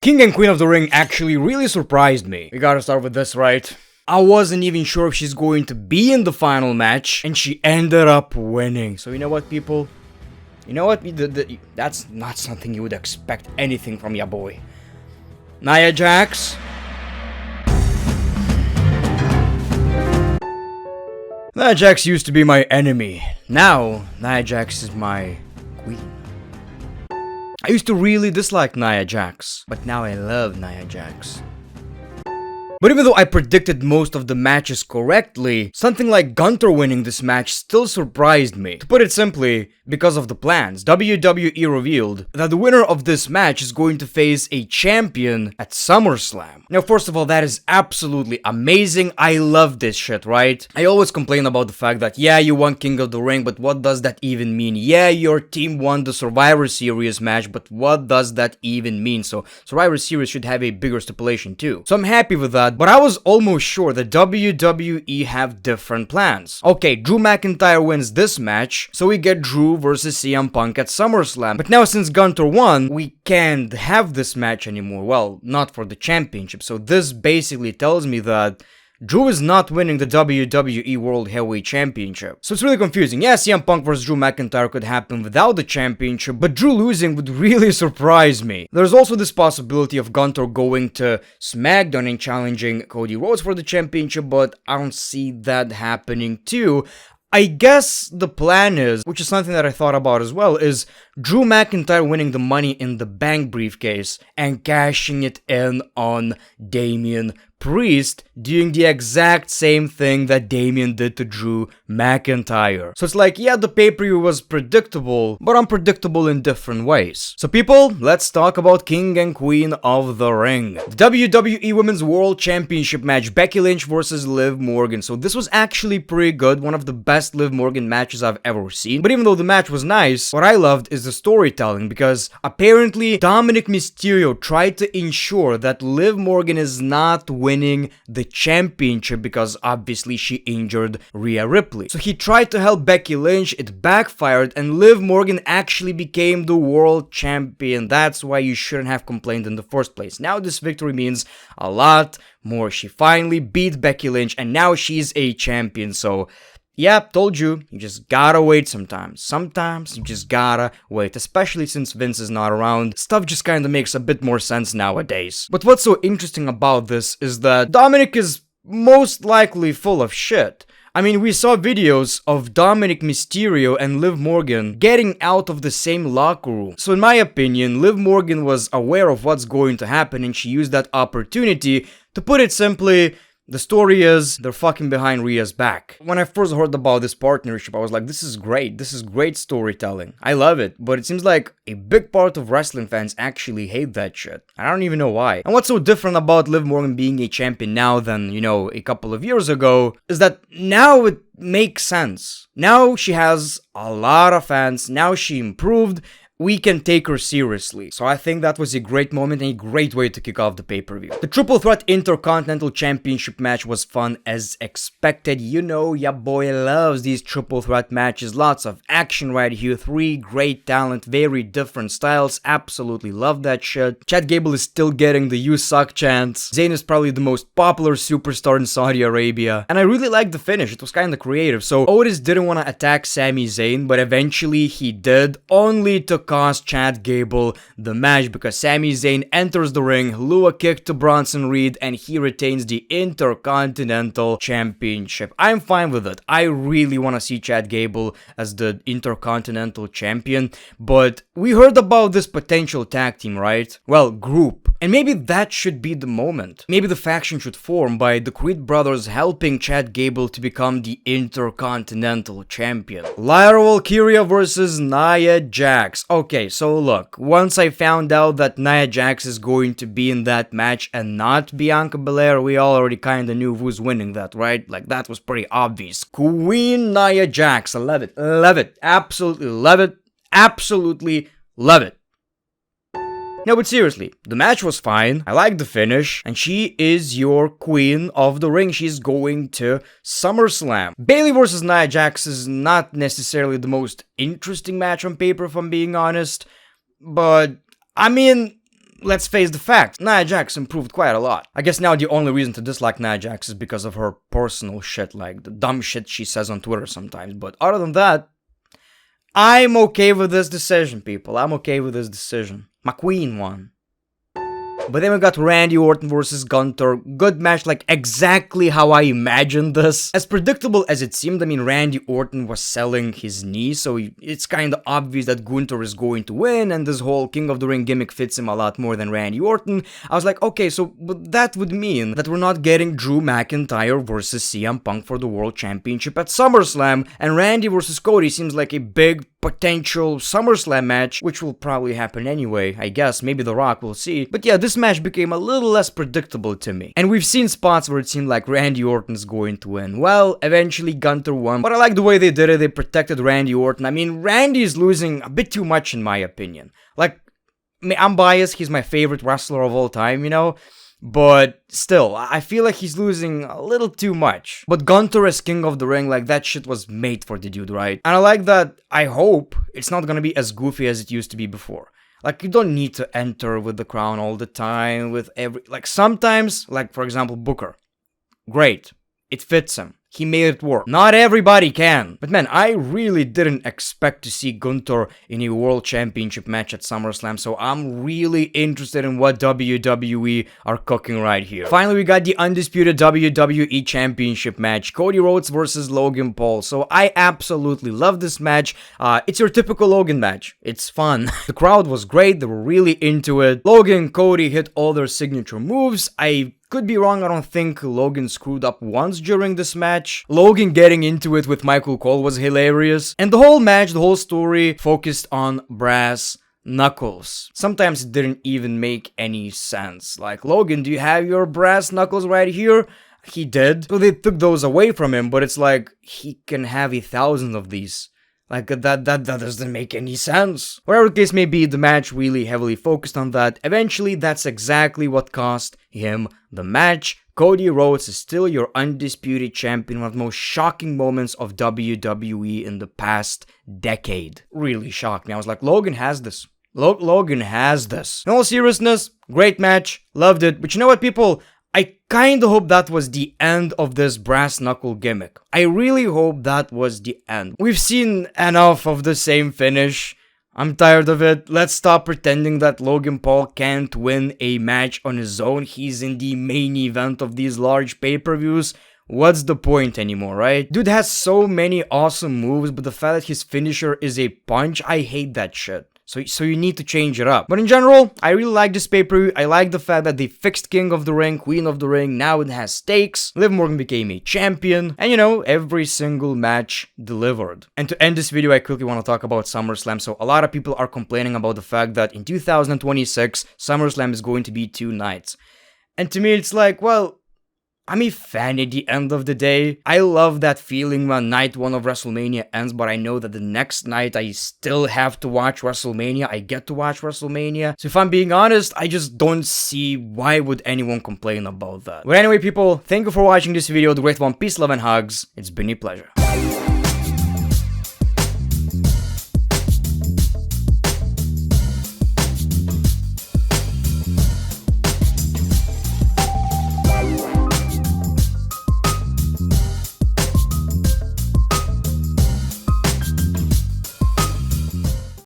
King and Queen of the Ring actually really surprised me. We gotta start with this, right? I wasn't even sure if she's going to be in the final match, and she ended up winning. So you know what, people? You know what? That's not something you would expect anything from ya boy. Nia Jax. Nia Jax used to be my enemy. Now, Nia Jax is my queen. I used to really dislike Nia Jax, but now I love Nia Jax. But even though I predicted most of the matches correctly, something like Gunther winning this match still surprised me. To put it simply, because of the plans, WWE revealed that the winner of this match is going to face a champion at SummerSlam. Now, first of all, that is absolutely amazing. I love this shit, right? I always complain about the fact that, yeah, you won King of the Ring, but what does that even mean? Yeah, your team won the Survivor Series match, but what does that even mean? So, Survivor Series should have a bigger stipulation too. So I'm happy with that. But I was almost sure that WWE have different plans. Okay, Drew McIntyre wins this match, so we get Drew versus CM Punk at SummerSlam. But now since Gunther won, we can't have this match anymore. Well, not for the championship. So this basically tells me that Drew is not winning the WWE World Heavyweight Championship. So it's really confusing. Yeah, CM Punk vs Drew McIntyre could happen without the championship, but Drew losing would really surprise me. There's also this possibility of Gunther going to SmackDown and challenging Cody Rhodes for the championship, but I don't see that happening too. I guess the plan is, which is something that I thought about as well, is Drew McIntyre winning the Money in the Bank briefcase and cashing it in on Damian Priest, doing the exact same thing that Damian did to Drew McIntyre. So it's like, yeah, the pay-per-view was predictable, but unpredictable in different ways. So people, let's talk about King and Queen of the Ring. The WWE Women's World Championship match, Becky Lynch versus Liv Morgan. So this was actually pretty good, one of the best Liv Morgan matches I've ever seen. But even though the match was nice, what I loved is the storytelling, because apparently Dominic Mysterio tried to ensure that Liv Morgan is not winning the championship because obviously she injured Rhea Ripley. So he tried to help Becky Lynch, it backfired, and Liv Morgan actually became the world champion. That's why you shouldn't have complained in the first place. Now this victory means a lot more. She finally beat Becky Lynch and now she's a champion. So yep, told you, you just gotta wait sometimes. Sometimes you just gotta wait, especially since Vince is not around. Stuff just kinda makes a bit more sense nowadays. But what's so interesting about this is that Dominic is most likely full of shit. I mean, we saw videos of Dominic Mysterio and Liv Morgan getting out of the same locker room. So in my opinion, Liv Morgan was aware of what's going to happen and she used that opportunity. To put it simply, the story is, they're fucking behind Rhea's back. When I first heard about this partnership, I was like, this is great. This is great storytelling. I love it. But it seems like a big part of wrestling fans actually hate that shit. I don't even know why. And what's so different about Liv Morgan being a champion now than, you know, a couple of years ago, is that now it makes sense. Now she has a lot of fans. Now she improved. We can take her seriously. So I think that was a great moment and a great way to kick off the pay-per-view. The Triple Threat Intercontinental Championship match was fun as expected. You know, ya boy loves these Triple Threat matches. Lots of action right here. 3 great talent, very different styles. Absolutely love that shit. Chad Gable is still getting the "you suck" chants. Zayn is probably the most popular superstar in Saudi Arabia. And I really liked the finish. It was kind of creative. So Otis didn't want to attack Sami Zayn, but eventually he did, only to cost Chad Gable the match because Sami Zayn enters the ring, Lua kick to Bronson Reed, and he retains the Intercontinental Championship. I'm fine with it. I really want to see Chad Gable as the Intercontinental Champion, but we heard about this potential tag team, right? Well, group. And maybe that should be the moment. Maybe the faction should form by the Creed brothers helping Chad Gable to become the Intercontinental Champion. Lyra Valkyria versus Nia Jax. Okay, so look, once I found out that Nia Jax is going to be in that match and not Bianca Belair, we already kinda knew who's winning that, right? Like, that was pretty obvious. Queen Nia Jax, I love it. Love it. Absolutely love it. Absolutely love it. No, but seriously, the match was fine, I like the finish, and she is your Queen of the Ring. She's going to SummerSlam. Bayley versus Nia Jax is not necessarily the most interesting match on paper, if I'm being honest, but, I mean, let's face the fact, Nia Jax improved quite a lot. I guess now the only reason to dislike Nia Jax is because of her personal shit, like the dumb shit she says on Twitter sometimes, but other than that, I'm okay with this decision, people. I'm okay with this decision. My queen won. But then we got Randy Orton versus Gunther. Good match, like exactly how I imagined this. As predictable as it seemed, I mean, Randy Orton was selling his knee, so it's kind of obvious that Gunther is going to win, and this whole King of the Ring gimmick fits him a lot more than Randy Orton. I was like, okay, so but that would mean that we're not getting Drew McIntyre versus CM Punk for the World Championship at SummerSlam, and Randy versus Cody seems like a big potential SummerSlam match, which will probably happen anyway, I guess. Maybe The Rock, will see. But yeah, this match became a little less predictable to me. And we've seen spots where it seemed like Randy Orton's going to win. Well, eventually Gunther won, but I like the way they did it. They protected Randy Orton. I mean, Randy is losing a bit too much in my opinion. Like, I'm biased, he's my favorite wrestler of all time, you know? But still, I feel like he's losing a little too much. But Gunther as King of the Ring, like that shit was made for the dude, right? And I like that, I hope it's not gonna be as goofy as it used to be before. Like, you don't need to enter with the crown all the time, with like sometimes, like for example Booker. Great, it fits him. He made it work. Not everybody can. But man, I really didn't expect to see Gunther in a World Championship match at SummerSlam, so I'm really interested in what WWE are cooking right here. Finally, we got the undisputed WWE Championship match, Cody Rhodes versus Logan Paul. So I absolutely love this match. It's your typical Logan match. It's fun. The crowd was great. They were really into it. Logan and Cody hit all their signature moves. I could be wrong, I don't think Logan screwed up once during this match. Logan getting into it with Michael Cole was hilarious. And the whole match, the whole story, focused on brass knuckles. Sometimes it didn't even make any sense. Like, Logan, do you have your brass knuckles right here? He did. So they took those away from him, but it's like, he can have 1,000 of these. Like, that doesn't make any sense. Whatever the case may be, the match really heavily focused on that. Eventually, that's exactly what cost him the match. Cody Rhodes is still your undisputed champion, one of the most shocking moments of WWE in the past decade. Really shocked me. I was like, Logan has this. Logan has this. In all seriousness, great match. Loved it. But you know what, people? I kinda hope that was the end of this brass knuckle gimmick. I really hope that was the end. We've seen enough of the same finish. I'm tired of it. Let's stop pretending that Logan Paul can't win a match on his own. He's in the main event of these large pay-per-views. What's the point anymore, right? Dude has so many awesome moves, but the fact that his finisher is a punch, I hate that shit. So you need to change it up. But in general, I really like this pay-per-view. I like the fact that they fixed King of the Ring, Queen of the Ring. Now it has stakes. Liv Morgan became a champion. And you know, every single match delivered. And to end this video, I quickly want to talk about SummerSlam. So a lot of people are complaining about the fact that in 2026, SummerSlam is going to be 2 nights. And to me, it's like, well, I'm a fan at the end of the day. I love that feeling when night 1 of WrestleMania ends, but I know that the next night I still have to watch WrestleMania. I get to watch WrestleMania. So if I'm being honest, I just don't see why would anyone complain about that. But anyway, people, thank you for watching this video. The Great One, peace, love, and hugs. It's been a pleasure.